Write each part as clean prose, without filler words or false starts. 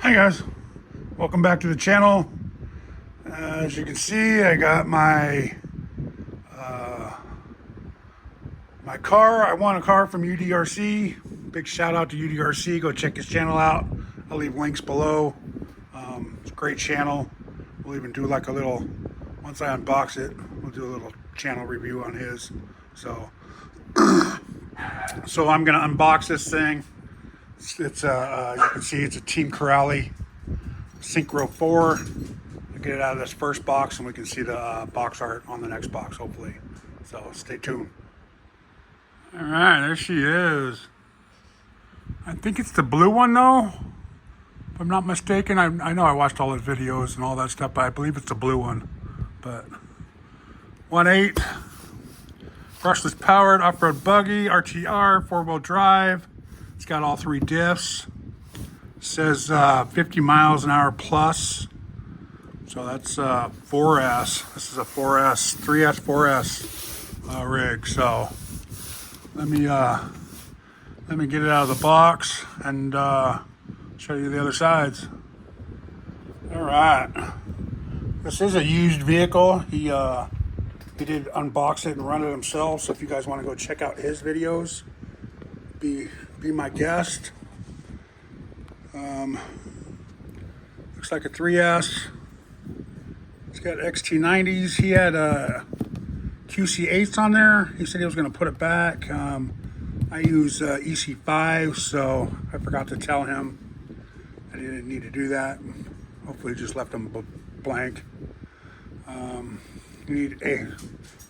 Hi guys, welcome back to the channel. As you can see, I got my car. I won a car from UDRC. Big shout out to UDRC. Go check his channel out. I'll leave links below. It's a great channel. We'll even do like a little, once I unbox it, we'll do a little channel review on his. So I'm gonna unbox this thing. It's you can see it's a Team Corrali Syncro4. I'll get it out of this first box and we can see the box art on the next box, hopefully. So stay tuned. All right, there she is. I think it's the blue one though, if I'm not mistaken. I know I watched all his videos and all that stuff, but I believe it's the blue one. But 1.8 brushless powered off-road buggy, RTR, 4-wheel drive. It's got all 3 diffs. It says 50 miles an hour plus. So that's 4S. This is a 4S, 3S, 4S rig. So let me get it out of the box and show you the other sides. All right. This is a used vehicle. He did unbox it and run it himself. So if you guys want to go check out his videos, be my guest. Looks like a 3S. It's got XT90s. He had QC8s on there. He said he was going to put it back. I use EC5, so I forgot to tell him I didn't need to do that. Hopefully just left him blank. You need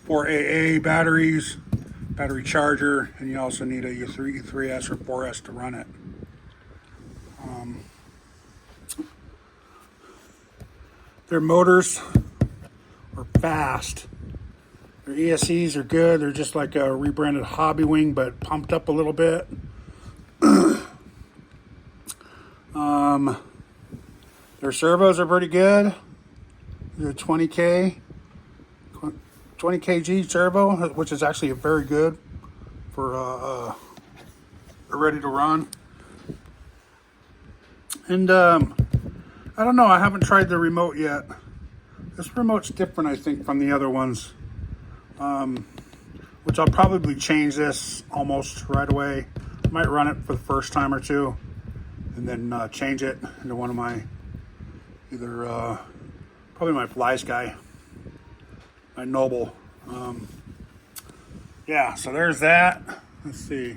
4 AA batteries, battery charger, and you also need a 3S or 4S to run it. Their motors are fast. Their ESCs are good. They're just like a rebranded Hobby Wing, but pumped up a little bit. Their servos are pretty good. They're 20 kg servo, which is actually very good for ready to run. And I don't know, I haven't tried the remote yet. This remote's different, I think, from the other ones. Which I'll probably change this almost right away. I might run it for the first time or two and then change it into one of my, probably my Flies guy, my Noble. Yeah, so there's that. Let's see.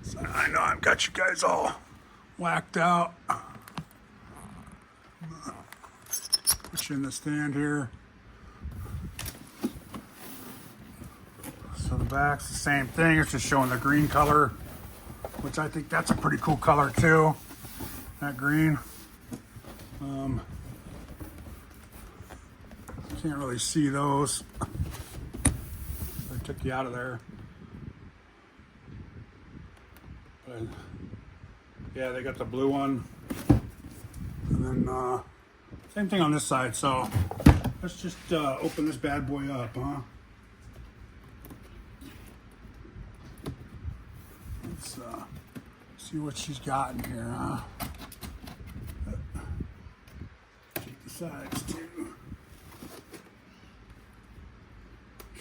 So I know I've got you guys all whacked out. Put you in the stand here. So the back's the same thing. It's just showing the green color, which I think that's a pretty cool color too. That green. Can't really see those. I took you out of there. But yeah, they got the blue one. And then same thing on this side. So let's just open this bad boy up, huh? Let's see what she's got in here, huh? Check the sides too.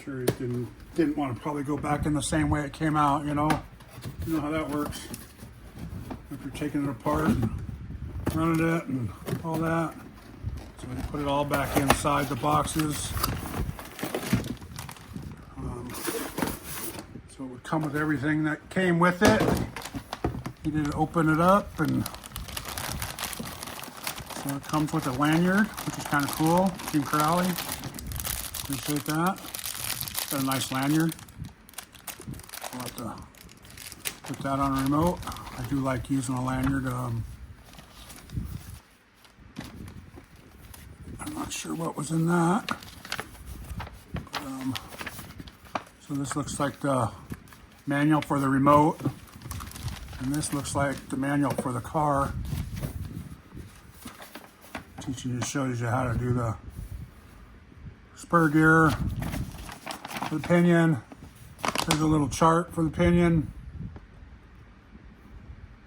Sure, he didn't want to probably go back in the same way it came out, you know. You know how that works. If you're taking it apart and running it and all that. So we put it all back inside the boxes. So it would come with everything that came with it. You did open it up, and so it comes with a lanyard, which is kind of cool. Team Corrali, appreciate that. Got a nice lanyard. I'll have to put that on a remote. I do like using a lanyard. I'm not sure what was in that. But, so this looks like the manual for the remote. And this looks like the manual for the car. Shows you how to do the spur gear. The pinion. There's a little chart for the pinion.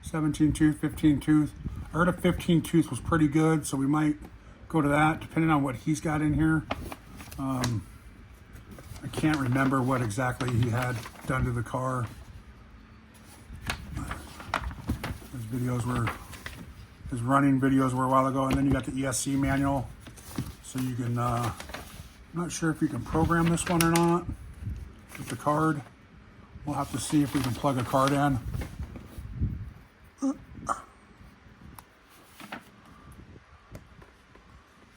17 tooth, 15 tooth. I heard a 15 tooth was pretty good, so we might go to that depending on what he's got in here. I can't remember what exactly he had done to the car. His running videos were a while ago, and then you got the ESC manual, so you can, I'm not sure if you can program this one or not with the card. We'll have to see if we can plug a card in.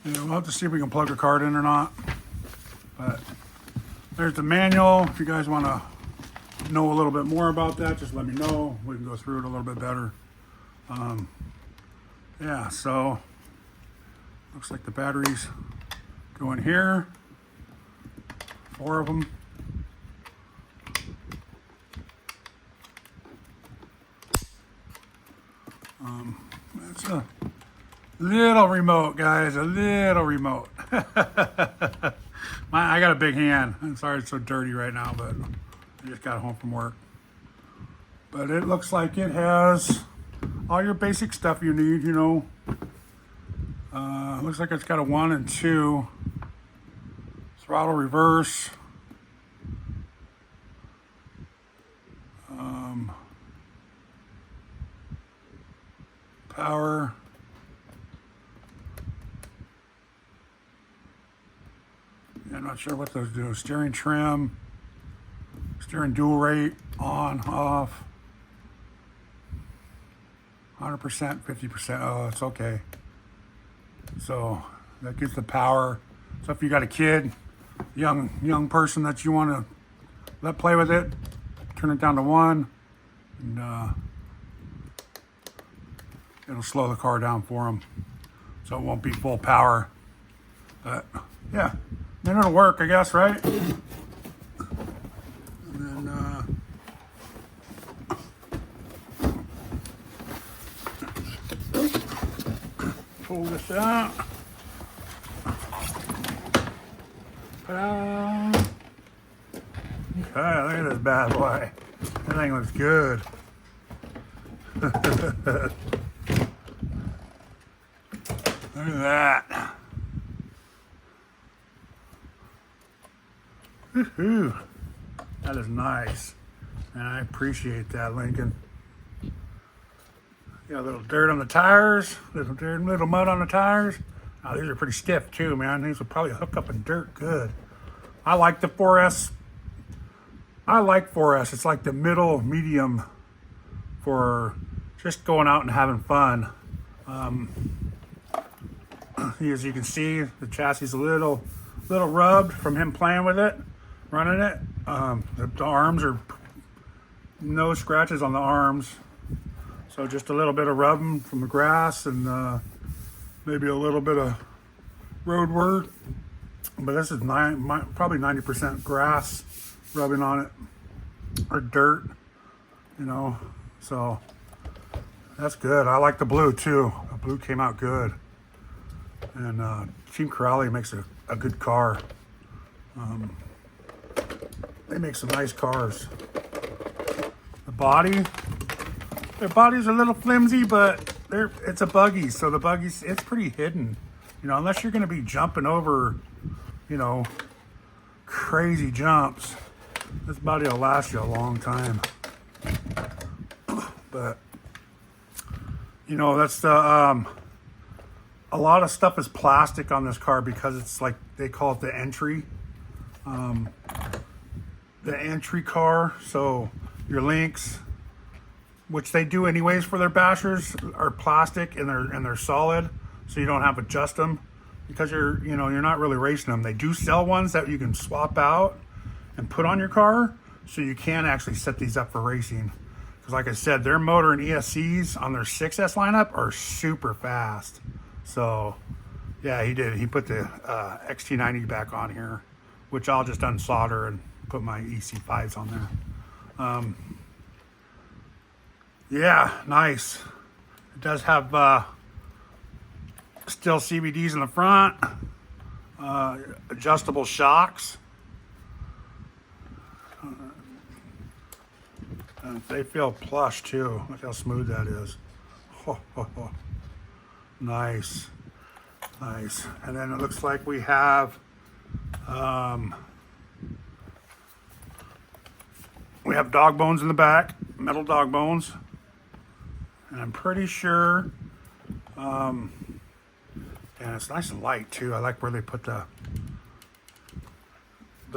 Yeah, we'll have to see if we can plug a card in or not. But there's the manual. If you guys want to know a little bit more about that, just let me know. We can go through it a little bit better. Yeah, so looks like the batteries go in here. 4 of them. It's a little remote, guys, a little remote. I got a big hand. I'm sorry it's so dirty right now, but I just got home from work. But it looks like it has all your basic stuff you need, you know. Looks like it's got a 1 and 2. Throttle reverse. Power. Yeah, I'm not sure what those do. Steering trim. Steering dual rate. On, off. 100%, 50%. Oh, it's okay. So that gives the power. So if you got a kid, young person that you want to let play with it, turn it down to 1, and it'll slow the car down for them, so it won't be full power. But yeah, then it'll work, I guess, right? And then pull this out. Okay, look at this bad boy. That thing looks good. Look at that. Woohoo. That is nice. And I appreciate that, Lincoln. Got a little dirt on the tires, little mud on the tires. Oh, these are pretty stiff too, man. These will probably hook up in dirt good. I like the 4S. I like 4S. It's like the medium for just going out and having fun. As you can see, the chassis is a little rubbed from him playing with it, running it. The arms are no scratches on the arms. So just a little bit of rubbing from the grass and maybe a little bit of road work. But this is probably 90% grass rubbing on it, or dirt, you know. So that's good. I like the blue too. The blue came out good. And Syncro4 makes a good car. They make some nice cars. Their body's a little flimsy, but it's a buggy, so the buggy's, it's pretty hidden. You know, unless you're gonna be jumping over, you know, crazy jumps, this body will last you a long time. But, you know, that's the, a lot of stuff is plastic on this car because it's like, they call it the entry car. So your links, which they do anyways for their bashers, are plastic and they're solid, so you don't have to adjust them because you're not really racing them. They do sell ones that you can swap out and put on your car, so you can actually set these up for racing. Because like I said, their motor and ESCs on their 6S lineup are super fast. So yeah, he did. He put the XT90 back on here, which I'll just unsolder and put my EC5s on there. Yeah, nice. It does have still CVDs in the front, adjustable shocks. And they feel plush too. Look how smooth that is. Nice, nice. And then it looks like we have dog bones in the back, metal dog bones, and I'm pretty sure. And it's nice and light too. I like where they put the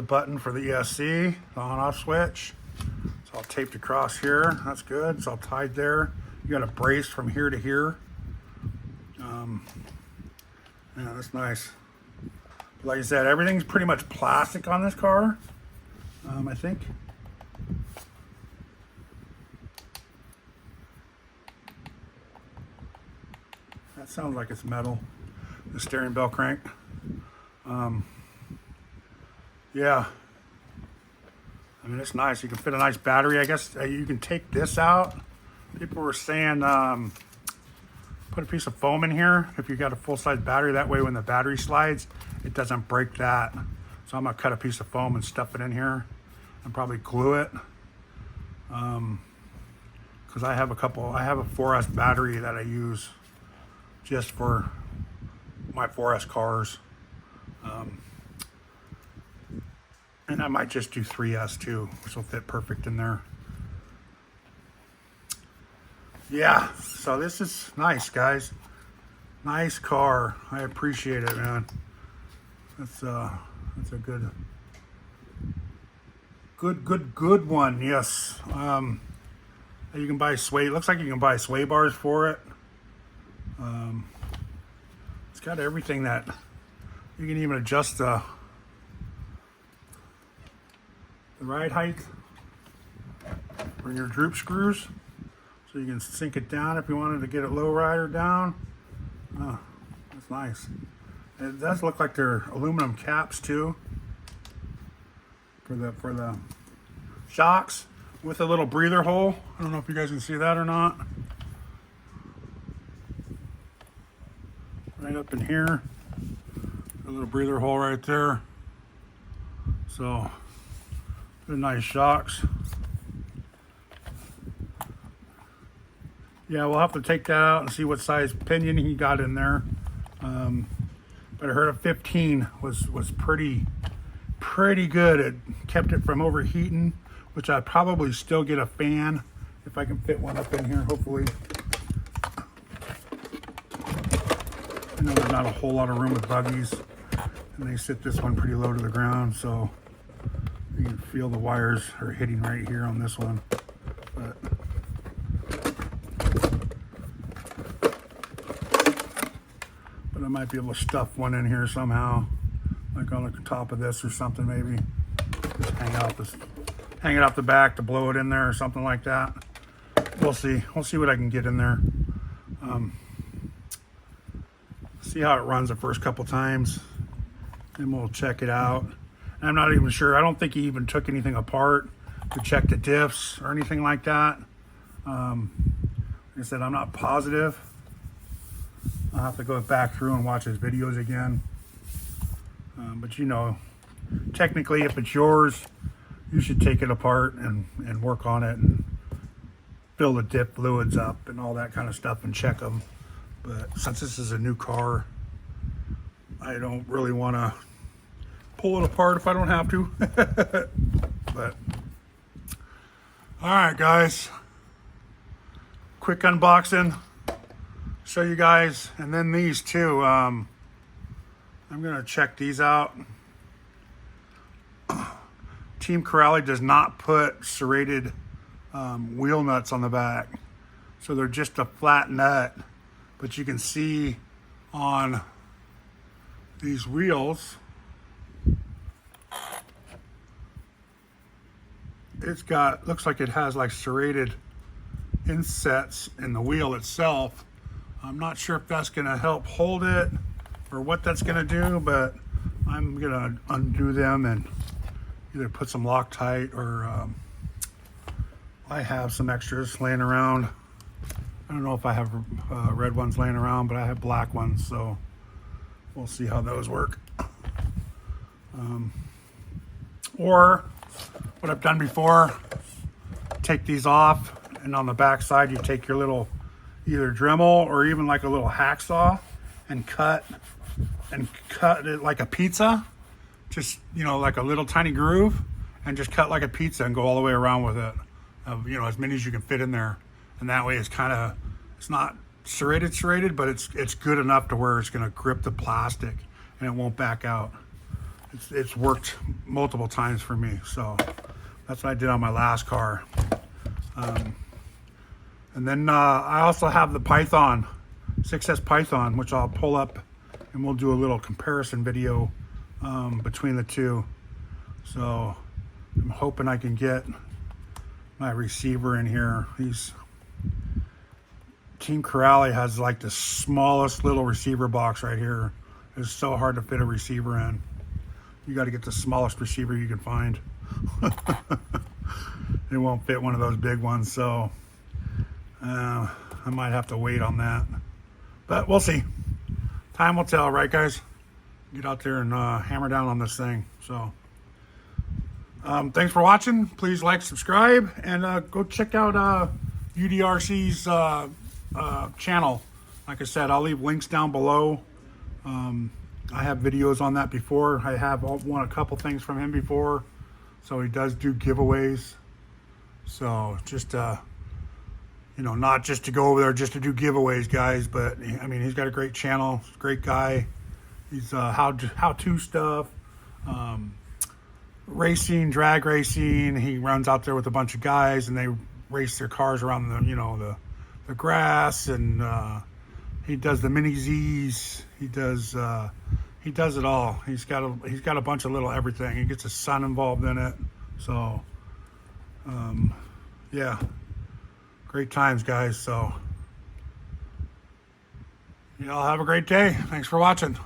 button for the ESC, the on-off switch. It's all taped across here. That's good. It's all tied there. You got a brace from here to here. Yeah, that's nice. But like I said, everything's pretty much plastic on this car. I think. That sounds like it's metal. The steering bell crank. Yeah. I mean, it's nice. You can fit a nice battery. I guess you can take this out. People were saying put a piece of foam in here if you got a full-size battery. That way when the battery slides, it doesn't break that. So I'm going to cut a piece of foam and stuff it in here and probably glue it. Because I have a 4S battery that I use just for my 4S cars. And I might just do 3S too, which will fit perfect in there. Yeah, so this is nice, guys. Nice car. I appreciate it, man. That's a good one. Yes. You can buy sway. Looks like you can buy sway bars for it. It's got everything that you can even adjust the ride height for your droop screws, so you can sink it down if you wanted to get it low ride or down. Oh, that's nice. It does look like they're aluminum caps too for the shocks with a little breather hole. I don't know if you guys can see that or not. Right up in here, a little breather hole right there. So they're nice shocks. Yeah, we'll have to take that out and see what size pinion he got in there. But I heard a 15 was pretty good. It kept it from overheating, which I'd probably still get a fan if I can fit one up in here, hopefully. I know there's not a whole lot of room with buggies, and they sit this one pretty low to the ground, so you can feel the wires are hitting right here on this one. But I might be able to stuff one in here somehow, like on the top of this or something, maybe. Just hang it off the back to blow it in there or something like that. We'll see. We'll see what I can get in there. See how it runs the first couple times, and we'll check it out. And I'm not even sure. I don't think he even took anything apart to check the diffs or anything like that. Like I said, I'm not positive. I'll have to go back through and watch his videos again. But you know, technically, if it's yours, you should take it apart and work on it and fill the dip fluids up and all that kind of stuff and check them. But since this is a new car, I don't really want to pull it apart if I don't have to. But all right, guys, quick unboxing, show you guys, and then these two. I'm gonna check these out. Team Corrali does not put serrated wheel nuts on the back, so they're just a flat nut. But you can see on these wheels, looks like it has like serrated insets in the wheel itself. I'm not sure if that's gonna help hold it or what that's gonna do, but I'm gonna undo them and either put some Loctite or I have some extras laying around. I don't know if I have red ones laying around, but I have black ones, so we'll see how those work. Or what I've done before, take these off, and on the back side you take your little either Dremel or even like a little hacksaw and cut it like a pizza, just, you know, like a little tiny groove, and just cut like a pizza and go all the way around with it, you know, as many as you can fit in there. And that way it's kind of, it's not serrated, but it's good enough to where it's going to grip the plastic and it won't back out. It's worked multiple times for me, so that's what I did on my last car. And then I also have the Python 6S Python, which I'll pull up and we'll do a little comparison video between the two. So I'm hoping I can get my receiver in here. Team Corrali has like the smallest little receiver box right here. It's so hard to fit a receiver in. You got to get the smallest receiver you can find. It won't fit one of those big ones, so I might have to wait on that. But we'll see. Time will tell, right, guys? Get out there and hammer down on this thing. So thanks for watching. Please like, subscribe, and go check out UDRC's channel. Like I said, I'll leave links down below. I have videos on that before. I have won a couple things from him before, so he does do giveaways. So just you know, not just to go over there just to do giveaways, guys, but I mean, he's got a great channel. He's a great guy. He's how-to stuff, racing, drag racing. He runs out there with a bunch of guys and they race their cars around the, you know, the grass, and he does the mini Z's. He does it all. He's got a bunch of little everything. He gets his son involved in it. So yeah, great times, guys. So y'all have a great day. Thanks for watching.